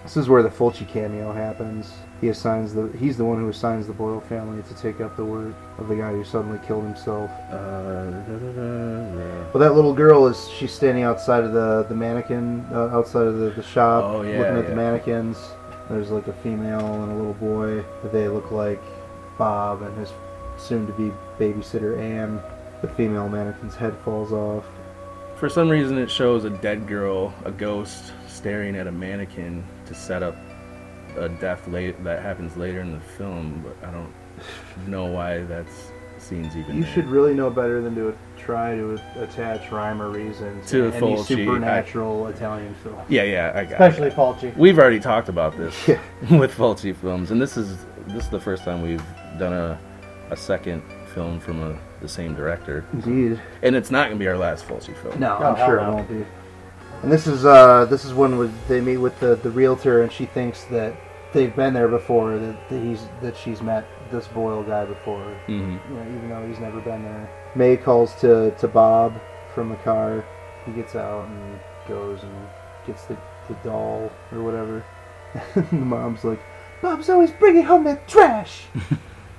This is where the Fulci cameo happens. He's the one who assigns the Boyle family to take up the work of the guy who suddenly killed himself. Well, that little girl she's standing outside of the mannequin, outside of the shop, looking at the mannequins. There's like a female and a little boy. They look like Bob and his soon-to-be babysitter Anne. The female mannequin's head falls off. For some reason, it shows a dead girl, a ghost, staring at a mannequin to set up a death that happens later in the film, but I don't know why that scene's even You there. should really know better than to try to attach rhyme or reason to any Fulci. supernatural Italian film. Yeah, Especially Fulci. We've already talked about this with Fulci films, and this is the first time we've done a second film from the same director. Indeed. And it's not going to be our last Fulci film. No, Oh, I'm sure hell it no. won't be. And this is when they meet with the realtor, and she thinks that they've been there before, that she's met this Boyle guy before, even though he's never been there. May calls to Bob from the car. He gets out and goes and gets the doll or whatever. The mom's like, Bob's always bringing home that trash.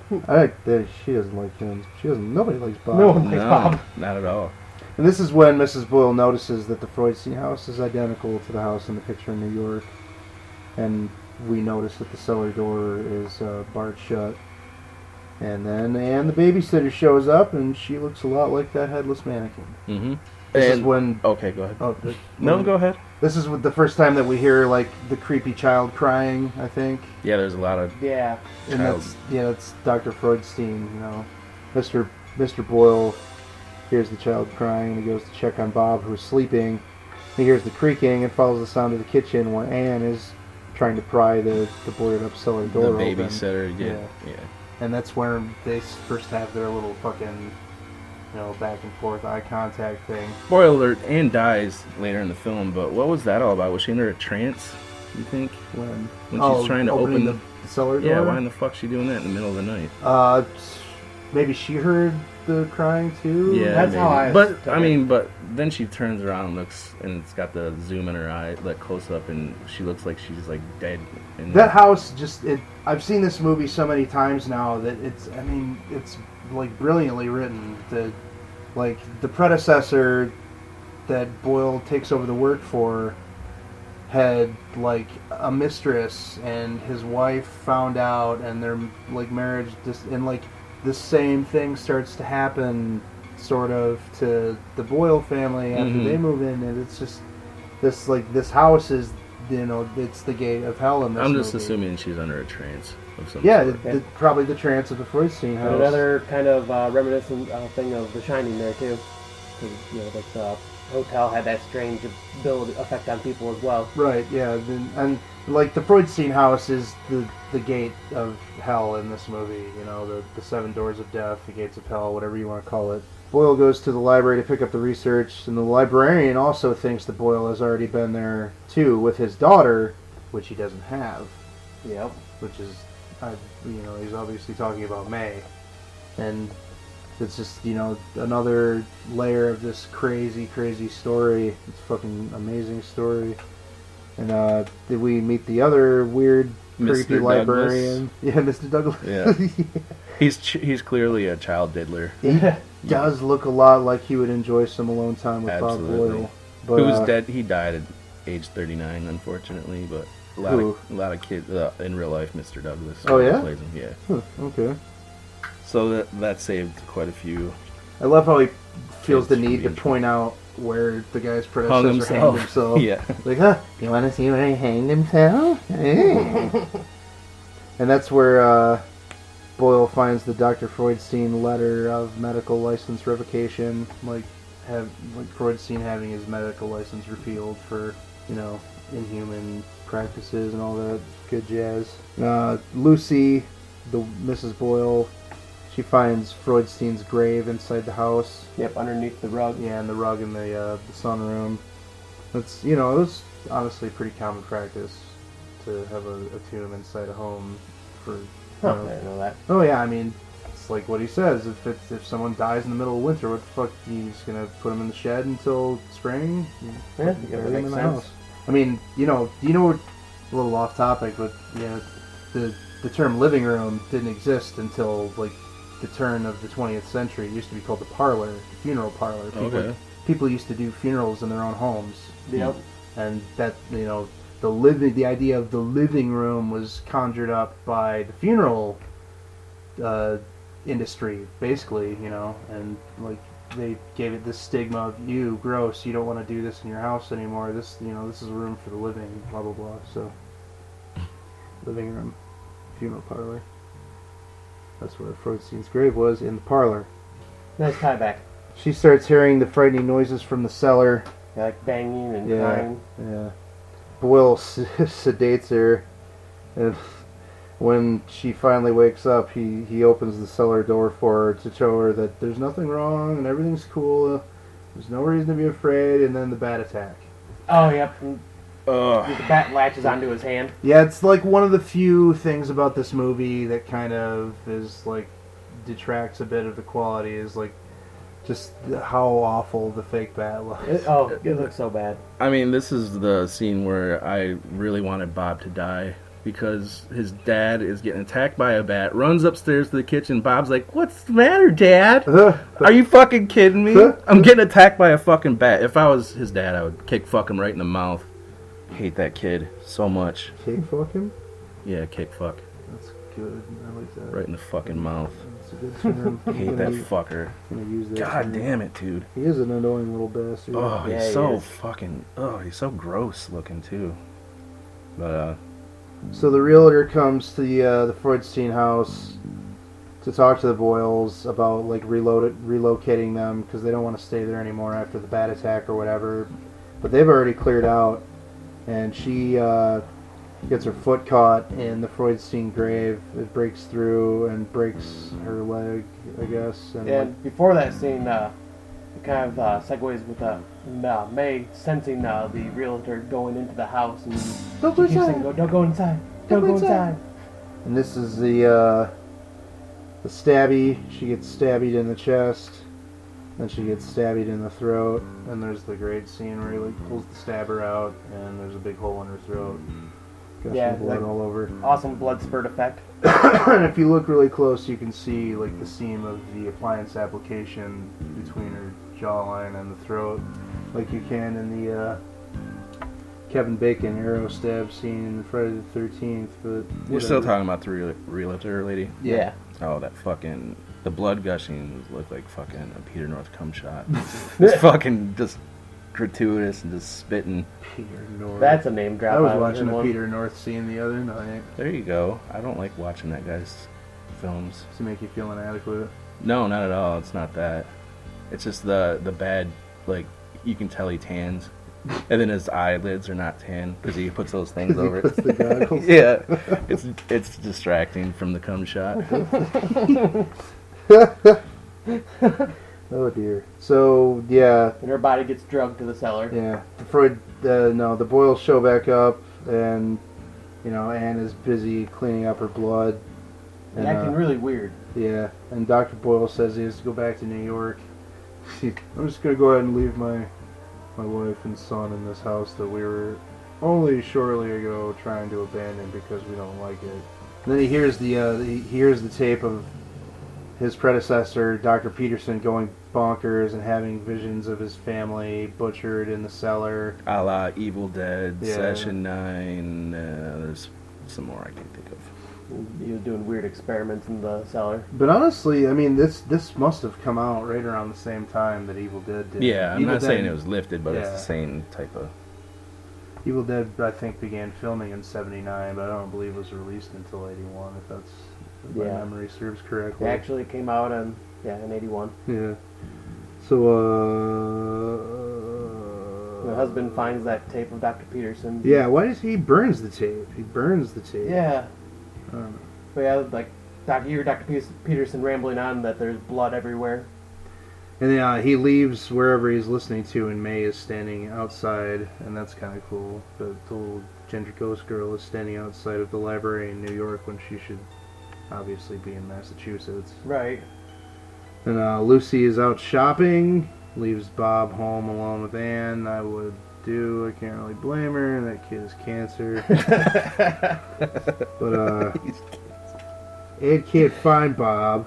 She doesn't like him. Nobody likes Bob. No one likes Bob. Not at all. And this is when Mrs. Boyle notices that the Freudstein house is identical to the house in the picture in New York. And we notice that the cellar door is barred shut. And then the babysitter shows up, and she looks a lot like that headless mannequin. Mm-hmm. This is when... Okay, go ahead. Oh, No, go ahead. This is the first time that we hear, like, the creepy child crying, I think. Yeah, there's a lot of... Yeah. And that's Dr. Freudstein, you know. Mr. Boyle hears the child crying, and he goes to check on Bob, who's sleeping. He hears the creaking and follows the sound of the kitchen where Anne is trying to pry the boarded up cellar door The open. babysitter, yeah. And that's where they first have their little fucking, back and forth eye contact thing. Spoiler alert, Anne dies later in the film, but what was that all about? Was she under a trance, you think? When she's trying to open the cellar door? Yeah, why in the fuck's she doing that in the middle of the night? Maybe she heard the crying too? Yeah, That's how I... But then she turns around and looks, and it's got the zoom in her eye, like close up, and she looks like she's like dead. That house I've seen this movie so many times now that it's like brilliantly written. The predecessor that Boyle takes over the work for had like a mistress, and his wife found out, and their like marriage the same thing starts to happen sort of to the Boyle family after they move in, and it's just this house is, it's the gate of hell in this I'm just movie. assuming she's under a trance of some sort. Probably the trance of the Freudstein house. And another kind of reminiscent thing of The Shining there too, because like the hotel had that strange effect on people as well. Right, yeah, and like the Freudstein house is the gate of hell in this movie, the seven doors of death, the gates of hell, whatever you want to call it. Boyle goes to the library to pick up the research, and the librarian also thinks that Boyle has already been there too with his daughter, which he doesn't have. Yep. Which is, he's obviously talking about May. And it's just, another layer of this crazy, crazy story. It's a fucking amazing story. And did we meet the other weird, creepy Mr. librarian? Yeah, Mr. Douglas. Yeah. He's clearly a child diddler. He does look a lot like he would enjoy some alone time with Absolutely. Bob Boyle. But, Who was dead? He died at age 39, unfortunately, but a lot of kids in real life. Mr. Douglas. Oh yeah. Plays him. Yeah. Huh, okay. So that saved quite a few. I love how he feels the need to point out where the guy's predecessor hanged himself. Yeah. Like, you want to see where he hanged himself? Hey. And that's where Boyle finds the Dr. Freudstein letter of medical license revocation, like Freudstein having his medical license repealed for, inhuman practices and all that good jazz. Lucy, the Mrs. Boyle, she finds Freudstein's grave inside the house. Yep, underneath the rug. Yeah, and the rug in the sunroom. That's, it was honestly pretty common practice to have a tomb inside a home for. I didn't know that. Oh yeah, I mean, it's like what he says. If someone dies in the middle of winter, what the fuck? You just gonna put them in the shed until spring? Yeah, Bury them in makes the sense. house. I mean, do you know a little off topic, but the term living room didn't exist until like the turn of the 20th century. It used to be called the parlor, funeral parlor. People used to do funerals in their own homes. Yep. And that, the idea of the living room was conjured up by the funeral industry, basically, and like they gave it this stigma of you gross, you don't want to do this in your house anymore. This is a room for the living, blah blah blah. So living room, funeral parlor. That's where Freudstein's grave was, in the parlor. Nice tie back. She starts hearing the frightening noises from the cellar. Yeah, like banging and crying. Yeah. Boyle sedates her, and when she finally wakes up, he opens the cellar door for her to show her that there's nothing wrong and everything's cool. There's no reason to be afraid, and then the bat attack. Oh, yep. The bat latches onto his hand. Yeah, it's like one of the few things about this movie that kind of is like detracts a bit of the quality, is like just how awful the fake bat looks. It looks so bad. I mean, this is the scene where I really wanted Bob to die, because his dad is getting attacked by a bat, runs upstairs to the kitchen. Bob's like, "What's the matter, Dad? Are you fucking kidding me? I'm getting attacked by a fucking bat." If I was his dad, I would kick fuck him right in the mouth. Hate that kid so much. Kick fuck him? Yeah, kick fuck. That's good. I like that. Right in the fucking mouth. That's a good term. Hate that fucker. Use that God term. damn it, dude. He is an annoying little bastard. Oh, Yeah, he's he so is. fucking... Oh, he's so gross looking, too. But, So the realtor comes to the Freudstein house to talk to the Boyles about like relocating them, because they don't want to stay there anymore after the bat attack or whatever. But they've already cleared out, and she gets her foot caught in the Freudstein grave. It breaks through and breaks her leg, I guess. And before that scene, it kind of segues with May sensing the realtor going into the house, and Don't go she keeps inside. saying, "Don't go inside. Don't go inside." And this is the stabby. She gets stabbed in the chest, then she gets stabbed in the throat, and there's the great scene where he like pulls the stabber out, and there's a big hole in her throat. Gushing Yeah, blood like- all over. Awesome blood spurt effect. And if you look really close, you can see like the seam of the appliance application between her jawline and the throat, like you can in the Kevin Bacon arrow stab scene in Friday the 13th. But you're still whatever. talking about the realtor lady? Yeah. Oh, that fucking... The blood gushing looked like fucking a Peter North cum shot. It's fucking just gratuitous and just spitting. Peter North. That's a name drop. I was on watching a one. Peter North scene the other night. There you go. I don't like watching that guy's films. To make you feel inadequate. No, not at all. It's not that. It's just the bad, like, you can tell he tans. And then his eyelids are not tan because he puts those things over He puts it. the goggles. Yeah. It's distracting from the cum shot. Oh dear. So yeah, And her body gets drugged to the cellar. yeah. The Boyles show back up, and Anne is busy cleaning up her blood. And acting really weird. Yeah, and Dr. Boyle says he has to go back to New York. I'm just gonna go ahead and leave my wife and son in this house that we were only shortly ago trying to abandon because we don't like it. And then he hears the tape of his predecessor, Dr. Peterson, going bonkers and having visions of his family butchered in the cellar. A la Evil Dead, Yeah. Session 9. There's some more I can't think of. He was doing weird experiments in the cellar. But honestly, I mean, this must have come out right around the same time that Evil Dead did. Yeah, I'm Evil not Dead- saying it was lifted, but it's Yeah. the same type of... Evil Dead, I think, began filming in '79, but I don't believe it was released until '81. If my Yeah. memory serves correctly. It actually came out in 81. Yeah. So, The husband finds that tape of Dr. Peterson. Yeah, why does he burns the tape? He burns the tape. Yeah. I don't know. But yeah, like, you hear Dr. Peterson rambling on that there's blood everywhere. And then he leaves wherever he's listening to, and May is standing outside, and that's kind of cool. The little ginger ghost girl is standing outside of the library in New York when she should obviously be in Massachusetts. Right. And Lucy is out shopping, leaves Bob home alone with Anne. I would do. I can't really blame her. That kid has cancer. But Ed can't find Bob.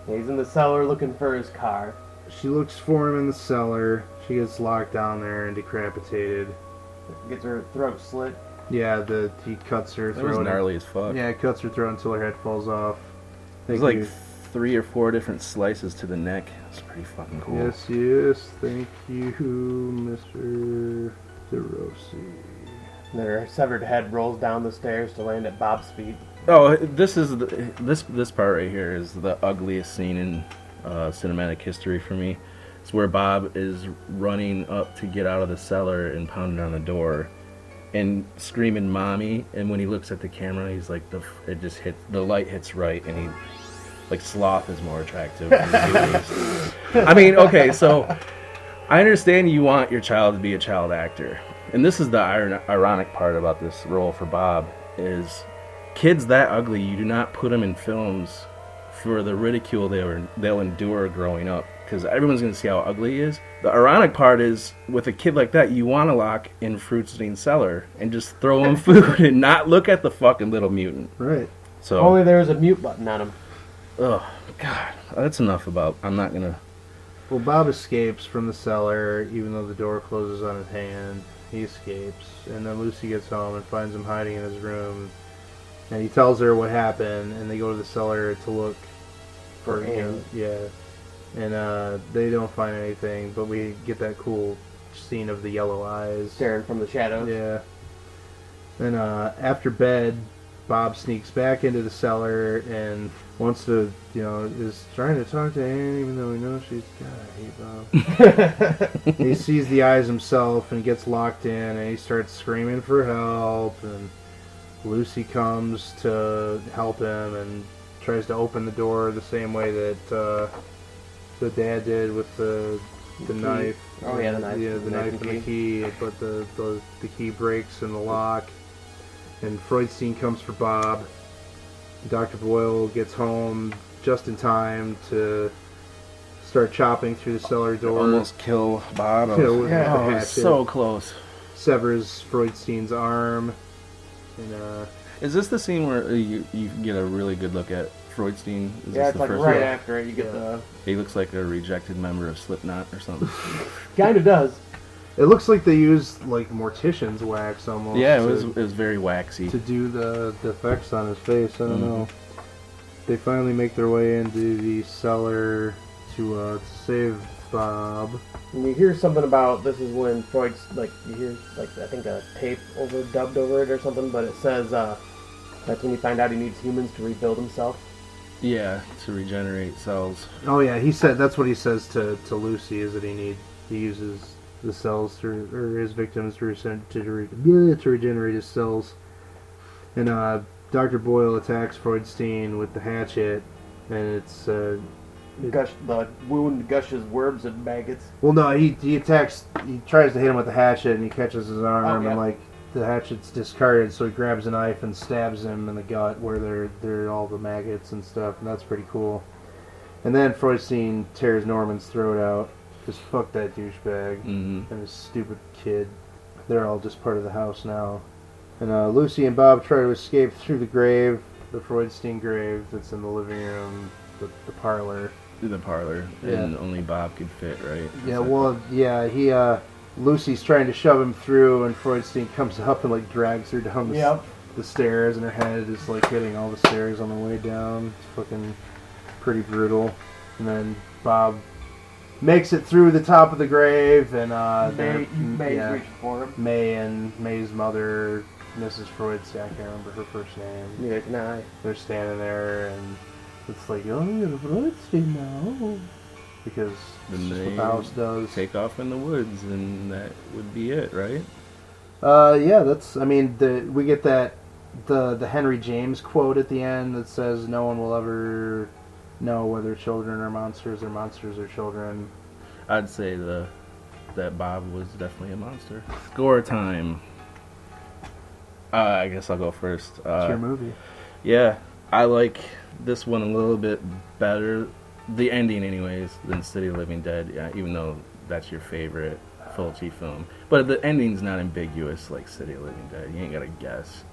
He's in the cellar looking for his car. She looks for him in the cellar. She gets locked down there and decapitated. Gets her throat slit. Yeah, he cuts her That throat. was gnarly as fuck. Yeah, cuts her throat until her head falls off. There's like 3 or 4 different slices to the neck. It's pretty fucking cool. Yes, thank you, Mr. DeRossi. Their severed head rolls down the stairs to land at Bob's feet. Oh, this is this part right here is the ugliest scene in cinematic history for me. It's where Bob is running up to get out of the cellar and pounding on the door and screaming "mommy," and when he looks at the camera, he's like the light hits right, and he like sloth is more attractive than beauty. I mean, okay, so I understand you want your child to be a child actor, and this is the ironic part about this role for Bob is kids that ugly, you do not put them in films for the ridicule they'll endure growing up, because everyone's going to see how ugly he is. The ironic part is, with a kid like that, you want to lock in Fruitstein cellar and just throw him food and not look at the fucking little mutant. Right. So, Only there was a mute button on him. oh, God. That's enough about... I'm not going to... Well, Bob escapes from the cellar, even though the door closes on his hand. He escapes, and then Lucy gets home and finds him hiding in his room. And he tells her what happened, and they go to the cellar to look for him. Yeah. And they don't find anything, but we get that cool scene of the yellow eyes. Staring from the shadows. Yeah. Then after bed, Bob sneaks back into the cellar and wants to, is trying to talk to Anne, even though we know she's... God, I hate Bob. He sees the eyes himself and gets locked in, and he starts screaming for help, and Lucy comes to help him and tries to open the door the same way that the dad did with the knife. Oh yeah, the knife. Yeah, the knife and the key, but the key breaks in the lock. And Freudstein comes for Bob. Dr. Boyle gets home just in time to start chopping through the cellar door. Almost kill Bob. With a Oh, hatchet. so close. Severs Freudstein's arm. And Is this the scene where you get a really good look at Freudstein? Is Yeah, this it's the like first right one? after it, you get the... He looks like a rejected member of Slipknot or something. Kind of does. it looks like they used like mortician's wax almost. Yeah, it was very waxy. to do the effects on his face. I don't know. They finally make their way into the cellar to save Bob. And you hear something about, this is when Freud's, you hear, I think a tape dubbed over it or something, but it says, that's when you find out he needs humans to rebuild himself. Yeah, to regenerate cells. Oh yeah, he said that's what he says to Lucy is that he uses the cells or his victims to regenerate his cells. And Dr. Boyle attacks Freudstein with the hatchet, and it's The wound gushes worms and maggots. well, no, he tries to hit him with the hatchet, and he catches his arm, yeah. and the hatchet's discarded, so he grabs a knife and stabs him in the gut where there are all the maggots and stuff, and that's pretty cool. And then Freudstein tears Norman's throat out. Just fuck that douchebag and his stupid kid. They're all just part of the house now. And Lucy and Bob try to escape through the grave, the Freudstein grave that's in the living room, the parlor. The parlor. Yeah. And only Bob could fit, right? Yeah, well, yeah, Lucy's trying to shove him through, and Freudstein comes up and drags her down the stairs, and her head is hitting all the stairs on the way down. It's fucking pretty brutal. And then Bob makes it through the top of the grave, and May's reaching for him. May and May's mother, Mrs. Freudstein, I can't remember her first name. Neither can I. They're standing there, and it's like, oh, you're Freudstein now. Because Then that's what they the house does. take off in the woods, and that would be it, right? Yeah, we get the Henry James quote at the end that says, no one will ever know whether children are monsters or monsters are children. I'd say that Bob was definitely a monster. Score time. I guess I'll go first. It's your movie. Yeah, I like this one a little bit better, the ending anyways, than City of Living Dead, yeah, even though that's your favorite. Fulci film. But the ending's not ambiguous like City of the Living Dead. You ain't gotta guess.